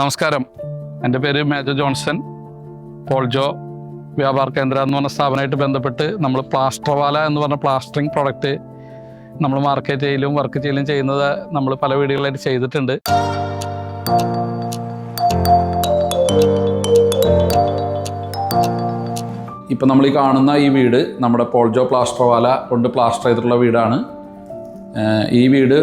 നമസ്കാരം, എൻ്റെ പേര് മേജർ ജോൺസൺ. പോൾജോ വ്യാപാര കേന്ദ്ര എന്ന് പറഞ്ഞ സ്ഥാപനമായിട്ട് ബന്ധപ്പെട്ട് നമ്മൾ പ്ലാസ്റ്റർവാല എന്ന് പറഞ്ഞ പ്ലാസ്റ്ററിങ് പ്രോഡക്റ്റ് നമ്മൾ മാർക്കറ്റ് ചെയ്യലും വർക്ക് ചെയ്യലും ചെയ്യുന്നത് നമ്മൾ പല വീടുകളായിട്ട് ചെയ്തിട്ടുണ്ട്. ഇപ്പം നമ്മൾ ഈ കാണുന്ന ഈ വീട് നമ്മുടെ പോൾജോ പ്ലാസ്റ്റർവാല കൊണ്ട് പ്ലാസ്റ്റർ ചെയ്തിട്ടുള്ള വീടാണ്. ഈ വീട്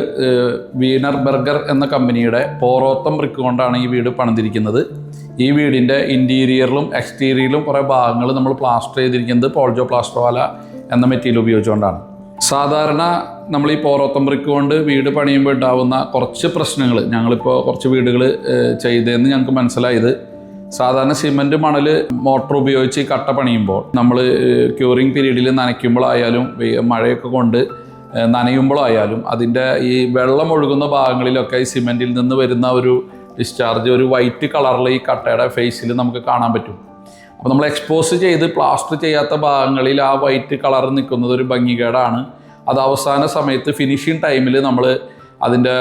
വീനർ ബർഗർ എന്ന കമ്പനിയുടെ പോറോത്തം ബ്രിക്ക് കൊണ്ടാണ് ഈ വീട് പണിതിരിക്കുന്നത്. ഈ വീടിൻ്റെ ഇൻറ്റീരിയറിലും എക്സ്റ്റീരിയറിലും കുറേ ഭാഗങ്ങൾ നമ്മൾ പ്ലാസ്റ്റർ ചെയ്തിരിക്കുന്നത് പോൾജോ പ്ലാസ്റ്റർവാല എന്ന മെറ്റീരിയൽ ഉപയോഗിച്ചുകൊണ്ടാണ്. സാധാരണ നമ്മൾ ഈ പോറോത്തം ബ്രിക്ക് കൊണ്ട് വീട് പണിയുമ്പോൾ ഉണ്ടാകുന്ന കുറച്ച് പ്രശ്നങ്ങൾ ഞങ്ങളിപ്പോൾ കുറച്ച് വീടുകൾ ചെയ്തതെന്ന് ഞങ്ങൾക്ക് മനസ്സിലായത്, സാധാരണ സിമൻറ്റ് മണൽ മോട്ടർ ഉപയോഗിച്ച് കട്ട പണിയുമ്പോൾ നമ്മൾ ക്യൂറിങ് പീരീഡിൽ നനയ്ക്കുമ്പോഴായാലും മഴയൊക്കെ കൊണ്ട് നനയുമ്പോഴായാലും അതിൻ്റെ ഈ വെള്ളം ഒഴുകുന്ന ഭാഗങ്ങളിലൊക്കെ ഈ സിമെൻറ്റിൽ നിന്ന് വരുന്ന ഒരു ഡിസ്ചാർജ് ഒരു വൈറ്റ് കളറിൽ ഈ കട്ടയുടെ ഫേസിൽ നമുക്ക് കാണാൻ പറ്റും. അപ്പോൾ നമ്മൾ എക്സ്പോസ് ചെയ്ത് പ്ലാസ്റ്റർ ചെയ്യാത്ത ഭാഗങ്ങളിൽ ആ വൈറ്റ് കളർ നിൽക്കുന്നത് ഒരു ഭംഗികേടാണ്. അത് അവസാന സമയത്ത് ഫിനിഷിങ് ടൈമിൽ നമ്മൾ അതിൻ്റെ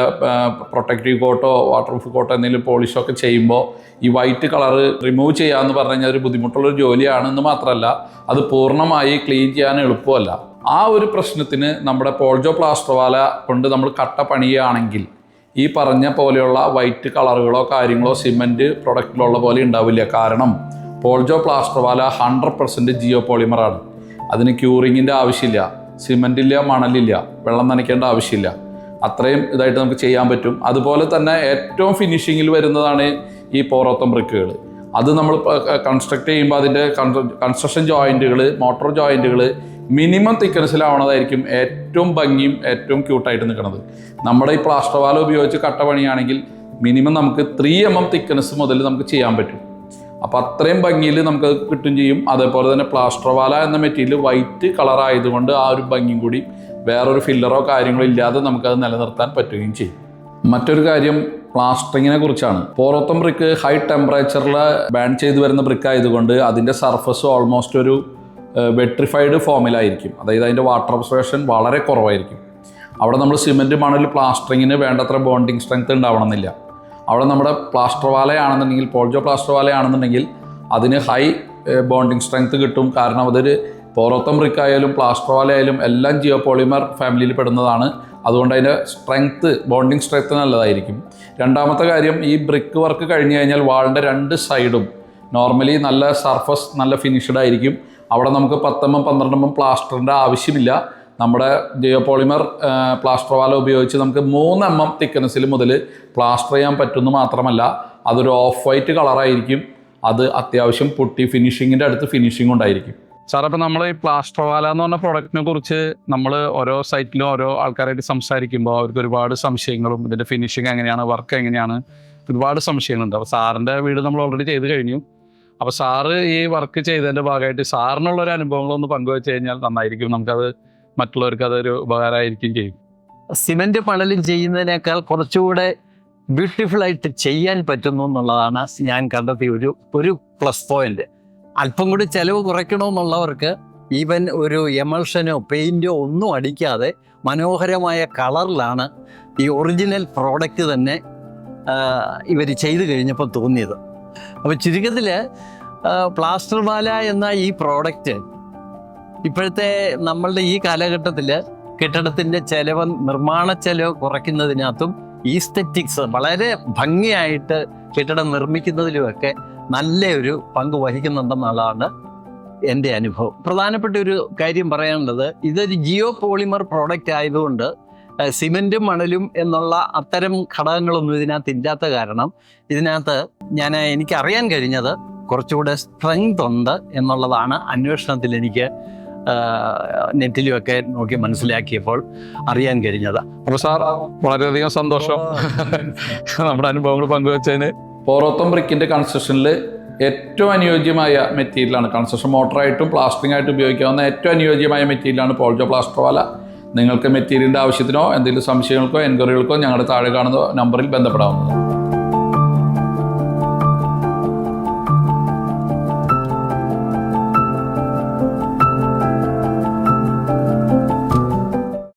പ്രൊട്ടക്റ്റീവ് കോട്ടോ വാട്ടർ പ്രൂഫ് കോട്ടോ എന്തെങ്കിലും പോളിഷൊക്കെ ചെയ്യുമ്പോൾ ഈ വൈറ്റ് കളർ റിമൂവ് ചെയ്യാമെന്ന് പറഞ്ഞു കഴിഞ്ഞാൽ ഒരു ബുദ്ധിമുട്ടുള്ളൊരു ജോലിയാണെന്ന് മാത്രമല്ല അത് പൂർണ്ണമായി ക്ലീൻ ചെയ്യാൻ എളുപ്പമല്ല. ആ ഒരു പ്രശ്നത്തിന് നമ്മുടെ പോൾജോ പ്ലാസ്റ്റർവാല കൊണ്ട് നമ്മൾ കട്ട പണിയുകയാണെങ്കിൽ ഈ പറഞ്ഞ പോലെയുള്ള വൈറ്റ് കളറുകളോ കാര്യങ്ങളോ സിമെൻറ്റ് പ്രൊഡക്റ്റിലുള്ള പോലെ ഉണ്ടാവില്ല. കാരണം പോൾജോ പ്ലാസ്റ്റർവാല 100% ജിയോ പോളിമറാണ്. അതിന് ക്യൂറിങ്ങിൻ്റെ ആവശ്യമില്ല, സിമെൻറ്റില്ല, മണലില്ല, വെള്ളം നനയ്ക്കേണ്ട ആവശ്യമില്ല. അത്രയും ഇതായിട്ട് നമുക്ക് ചെയ്യാൻ പറ്റും. അതുപോലെ തന്നെ ഏറ്റവും ഫിനിഷിങ്ങിൽ വരുന്നതാണ് ഈ പോറോത്തം ബ്രിക്കുകൾ. അത് നമ്മൾ കൺസ്ട്രക്ട് ചെയ്യുമ്പോൾ അതിൻ്റെ കൺസ്ട്രക്ഷൻ ജോയിൻറ്റുകൾ, മോട്ടോർ ജോയിൻറ്റുകൾ മിനിമം തിക്കനസിലാവണതായിരിക്കും ഏറ്റവും ഭംഗിയും ഏറ്റവും ക്യൂട്ടായിട്ട് നിൽക്കുന്നത്. നമ്മുടെ ഈ പ്ലാസ്റ്റർവാല ഉപയോഗിച്ച് കട്ട പണിയാണെങ്കിൽ മിനിമം നമുക്ക് 3 mm തിക്കനസ് മുതൽ നമുക്ക് ചെയ്യാൻ പറ്റും. അപ്പോൾ അത്രയും ഭംഗിയിൽ നമുക്കത് കിട്ടും ചെയ്യും. അതേപോലെ തന്നെ പ്ലാസ്റ്റർവാല എന്ന മെറ്റീരിയൽ വൈറ്റ് കളർ ആയതുകൊണ്ട് ആ ഒരു ഭംഗിയും കൂടി വേറൊരു ഫില്ലറോ കാര്യങ്ങളോ ഇല്ലാതെ നമുക്കത് നിലനിർത്താൻ പറ്റുകയും ചെയ്യും. മറ്റൊരു കാര്യം പ്ലാസ്റ്ററിങ്ങിനെ കുറിച്ചാണ്. പോറോത്തം ബ്രിക്ക് ഹൈ ടെമ്പറേച്ചറിൽ ബാൻ ചെയ്ത് വരുന്ന ബ്രിക്ക് ആയതുകൊണ്ട് അതിൻ്റെ സർഫസ് ഓൾമോസ്റ്റ് ഒരു വെട്രിഫൈഡ് ഫോമിലായിരിക്കും. അതായത് അതിൻ്റെ വാട്ടർ അബ്സോർപ്ഷൻ വളരെ കുറവായിരിക്കും. അവിടെ നമ്മൾ സിമെൻറ്റ് മണൽ പ്ലാസ്റ്ററിങ്ങിന് വേണ്ടത്ര ബോണ്ടിങ് സ്ട്രെങ്ത് ഉണ്ടാവണമെന്നില്ല. അവിടെ നമ്മുടെ പ്ലാസ്റ്റർവാലയാണെന്നുണ്ടെങ്കിൽ പോൾജോ പ്ലാസ്റ്റർവാലയാണെന്നുണ്ടെങ്കിൽ അതിന് ഹൈ ബോണ്ടിങ് സ്ട്രെങ്ത് കിട്ടും. കാരണം അതൊരു പോറോത്തം ബ്രിക്ക് ആയാലും പ്ലാസ്റ്റർവാല ആയാലും എല്ലാം ജിയോ പോളിമർ ഫാമിലിയിൽ പെടുന്നതാണ്. അതുകൊണ്ട് അതിൻ്റെ സ്ട്രെങ്ത്ത് ബോണ്ടിങ് സ്ട്രെങ്ത്ത് നല്ലതായിരിക്കും. രണ്ടാമത്തെ കാര്യം, ഈ ബ്രിക്ക് വർക്ക് കഴിഞ്ഞ് കഴിഞ്ഞാൽ വാളിൻ്റെ 2 സൈഡും നോർമലി നല്ല സർഫസ് നല്ല ഫിനിഷ്ഡ് ആയിരിക്കും. അവിടെ നമുക്ക് 10 mm 12 mm പ്ലാസ്റ്ററിൻ്റെ ആവശ്യമില്ല. നമ്മുടെ ജിയോ പോളിമർ പ്ലാസ്റ്റർവാല ഉപയോഗിച്ച് നമുക്ക് 3 mm തിക്കനസിൽ മുതൽ പ്ലാസ്റ്റർ ചെയ്യാൻ പറ്റുമെന്ന് മാത്രമല്ല അതൊരു ഓഫ് വൈറ്റ് കളറായിരിക്കും. അത് അത്യാവശ്യം പൊട്ടി ഫിനിഷിങ്ങിൻ്റെ അടുത്ത് ഫിനിഷിംഗ് ഉണ്ടായിരിക്കും. സാർ, അപ്പോൾ നമ്മൾ ഈ പ്ലാസ്റ്റർവാല എന്ന് പറഞ്ഞ പ്രോഡക്റ്റിനെ കുറിച്ച് നമ്മൾ ഓരോ സൈറ്റിലും ഓരോ ആൾക്കാരായിട്ട് സംസാരിക്കുമ്പോൾ അവർക്ക് ഒരുപാട് സംശയങ്ങളും ഇതിൻ്റെ ഫിനിഷിങ് എങ്ങനെയാണ്, വർക്ക് എങ്ങനെയാണ്, ഒരുപാട് സംശയങ്ങളുണ്ട്. അപ്പോൾ സാറിൻ്റെ വീട് നമ്മൾ ഓൾറെഡി ചെയ്ത് കഴിഞ്ഞു. അപ്പോൾ സാറ് ഈ വർക്ക് ചെയ്തതിൻ്റെ ഭാഗമായിട്ട് സാറിനുള്ളൊരു അനുഭവങ്ങളൊന്ന് പങ്കുവെച്ച് കഴിഞ്ഞാൽ നന്നായിരിക്കും. നമുക്കത് മറ്റുള്ളവർക്ക് അതൊരു ഉപകാരമായിരിക്കും ചെയ്യും. സിമെൻറ്റ് മണലും ചെയ്യുന്നതിനേക്കാൾ കുറച്ചുകൂടെ ബ്യൂട്ടിഫുള്ളായിട്ട് ചെയ്യാൻ പറ്റുന്നു എന്നുള്ളതാണ് ഞാൻ കണ്ടെത്തിയ ഒരു പ്ലസ് പോയിന്റ്. അല്പം കൂടി ചിലവ് കുറയ്ക്കണമെന്നുള്ളവർക്ക് ഈവൻ ഒരു എമൾഷനോ പെയിൻറ്റോ ഒന്നും അടിക്കാതെ മനോഹരമായ കളറിലാണ് ഈ ഒറിജിനൽ പ്രോഡക്റ്റ് തന്നെ ഇവർ ചെയ്തു കഴിഞ്ഞപ്പോൾ തോന്നിയത്. അപ്പോൾ ചുരുക്കത്തിൽ പ്ലാസ്റ്റർവാല എന്ന ഈ പ്രോഡക്റ്റ് ഇപ്പോഴത്തെ നമ്മളുടെ ഈ കാലഘട്ടത്തിൽ കെട്ടിടത്തിൻ്റെ ചെലവ്, നിർമ്മാണ ചെലവ് കുറയ്ക്കുന്നതിനകത്തും ഈസ്തെറ്റിക്സ് വളരെ ഭംഗിയായിട്ട് കെട്ടിടം നിർമ്മിക്കുന്നതിലുമൊക്കെ നല്ലൊരു പങ്ക് വഹിക്കുന്നുണ്ടെന്നുള്ളതാണ് എൻ്റെ അനുഭവം. പ്രധാനപ്പെട്ട ഒരു കാര്യം പറയാനുള്ളത്, ഇതൊരു ജിയോ പോളിമർ പ്രോഡക്റ്റ് ആയതുകൊണ്ട് സിമെൻറ്റും മണലും എന്നുള്ള അത്തരം ഘടകങ്ങളൊന്നും ഇതിനകത്ത് ഇല്ലാത്ത കാരണം ഇതിനകത്ത് എനിക്കറിയാൻ കഴിഞ്ഞത് കുറച്ചുകൂടെ സ്ട്രെങ്ത് ഉണ്ട് എന്നുള്ളതാണ് അന്വേഷണത്തിൽ എനിക്ക് നെറ്റിലുമൊക്കെ നോക്കി മനസ്സിലാക്കിയപ്പോൾ അറിയാൻ കഴിഞ്ഞത്. അപ്പോൾ സാർ, വളരെയധികം സന്തോഷം നമ്മുടെ അനുഭവങ്ങൾ പങ്കുവച്ചതിന്. പോറോത്തം ബ്രിക്കിൻ്റെ കൺസ്ട്രക്ഷനിൽ ഏറ്റവും അനുയോജ്യമായ മെറ്റീരിയലാണ്. കൺസ്ട്രക്ഷൻ മോട്ടറായിട്ടും പ്ലാസ്റ്ററിംഗ് ആയിട്ടും ഉപയോഗിക്കാവുന്ന ഏറ്റവും അനുയോജ്യമായ മെറ്റീരിയലാണ് പോൾജോ പ്ലാസ്റ്റർവാല. നിങ്ങൾക്ക് മെറ്റീരിയലിൻ്റെ ആവശ്യത്തിനോ എന്തെങ്കിലും സംശയങ്ങൾക്കോ എൻക്വയറികൾക്കോ ഞങ്ങളുടെ താഴെ കാണുന്ന നമ്പറിൽ ബന്ധപ്പെടാവുന്നതാണ്.